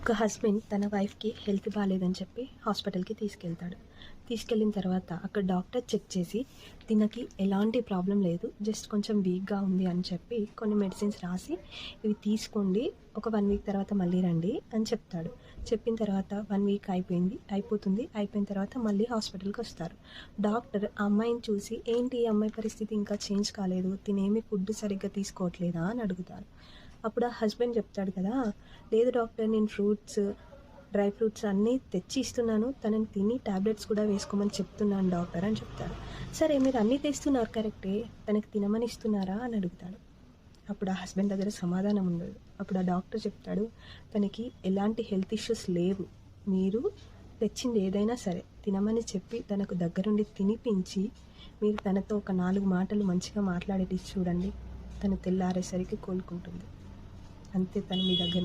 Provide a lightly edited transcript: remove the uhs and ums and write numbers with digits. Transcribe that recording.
ఒక హస్బెండ్ తన వైఫ్కి హెల్త్ బాగాలేదని చెప్పి హాస్పిటల్కి తీసుకెళ్తాడు. తీసుకెళ్ళిన తర్వాత అక్కడ డాక్టర్ చెక్ చేసి తినకి ఎలాంటి ప్రాబ్లం లేదు, జస్ట్ కొంచెం వీక్గా ఉంది అని చెప్పి కొన్ని మెడిసిన్స్ రాసి ఇవి తీసుకోండి, ఒక 1 వీక్ తర్వాత మళ్ళీ రండి అని చెప్తాడు. చెప్పిన తర్వాత 1 వీక్ అయిపోయిన తర్వాత మళ్ళీ హాస్పిటల్కి వస్తారు. డాక్టర్ ఆ అమ్మాయిని చూసి ఏంటి ఈ అమ్మాయి పరిస్థితి ఇంకా చేంజ్ కాలేదు, తినేమి ఫుడ్ సరిగ్గా తీసుకోవట్లేదా అని అడుగుతారు. అప్పుడు ఆ హస్బెండ్ చెప్తాడు కదా, లేదు డాక్టర్, నేను డ్రై ఫ్రూట్స్ అన్నీ తెచ్చి ఇస్తున్నాను, తనని తిని టాబ్లెట్స్ కూడా వేసుకోమని చెప్తున్నాను డాక్టర్ అని చెప్తాడు. సరే మీరు అన్నీ తెస్తున్నారు కరెక్టే, తనకి తినమని ఇస్తున్నారా అని అడుగుతాడు. అప్పుడు ఆ హస్బెండ్ దగ్గర సమాధానం ఉండదు. అప్పుడు ఆ డాక్టర్ చెప్తాడు, తనకి ఎలాంటి హెల్త్ ఇష్యూస్ లేవు, మీరు తెచ్చింది ఏదైనా సరే తినమని చెప్పి తనకు దగ్గరుండి తినిపించి మీరు తనతో ఒక 4 మాటలు మంచిగా మాట్లాడేటి చూడండి, తను తెల్లారేసరికి కోలుకుంటుంది. అంతే, తను మీ దగ్గర